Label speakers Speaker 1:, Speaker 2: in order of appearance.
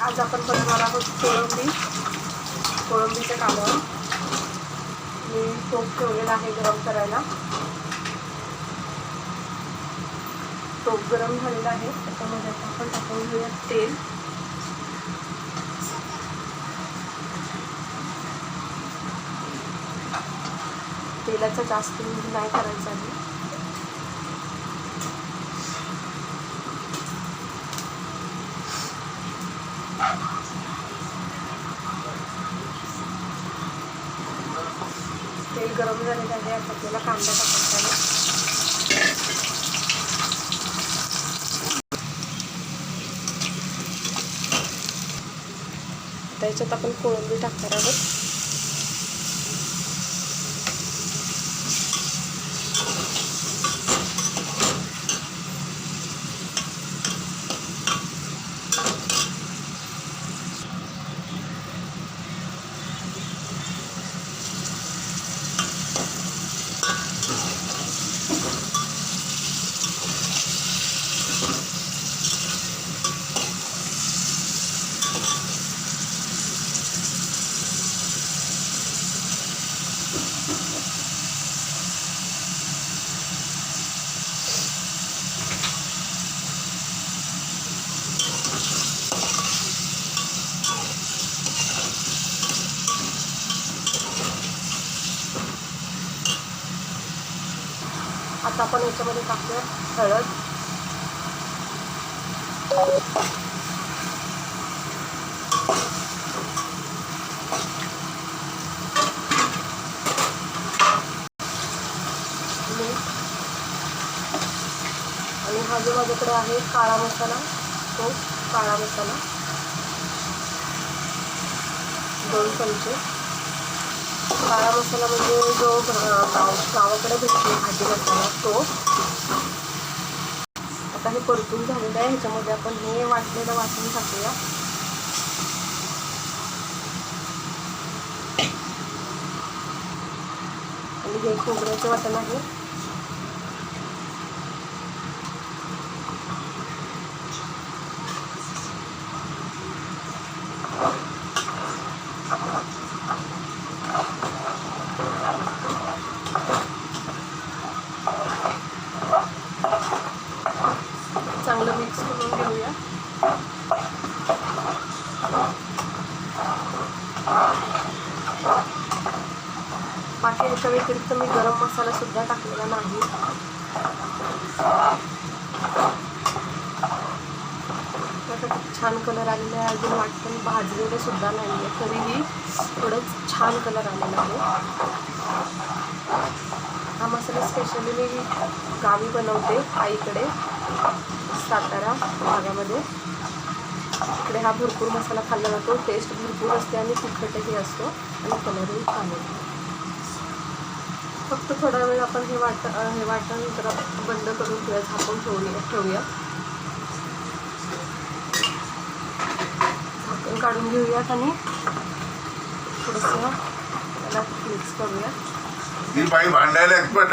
Speaker 1: आज आपण बनवणार आहोत कोळंबीचं कालवण. मी टोप ठेवलेला आहे गरम करायला. टोप गरम झालेला आहे, त्याच्यामध्ये आपण टाकून घेऊया तेल. तेलाचा जास्त यूज नाही करायचा आहे. तेल गरम झालेलं आहे, आता आपल्याला कांदा टाकायचा आहे. आता याच्यात आपण कोळंबी टाकणार आहोत. आता आपण याच्यामध्ये टाकूया हळद, मीठ आणि हा जो माझ्याकडे आहे काळा मसाला, तो काळा मसाला 2 चमचे. काळा मसाला म्हणजे जो गावाकडे भेटतो भाजी मसाला, तो. आता हे परतून झालेलं आहे. ह्याच्यामध्ये आपण हे वाटलेलं वाटून टाकूया. आणि हे खोबऱ्याचं वाटण आहे. चांगलं मिक्स करून घेऊया. बाकी याच्या व्यतिरिक्त मी गरम मसाला सुद्धा टाकलेला नाही. आता खूप छान कलर आलेला आहे. अजून वाटण भाजलेलं सुद्धा नाही आहे, तरीही थोडंच छान कलर आलेला आहे. हा मसाला स्पेशली मी गावी बनवते, आईकडे सातारा भागामध्ये. इकडे हा भरपूर मसाला खाल्ला जातो. टेस्ट भरपूर असते आणि तिखटही असतो आणि कलरही छान येतो. फक्त थोडा वेळ आपण हे वाटण जरा बंद करून ठेवूया, झाकून ठेवूया. झाकण काढून घेऊयात आणि थोडंसं त्याला मिक्स करूया.
Speaker 2: भांडायला एक्सपर्ट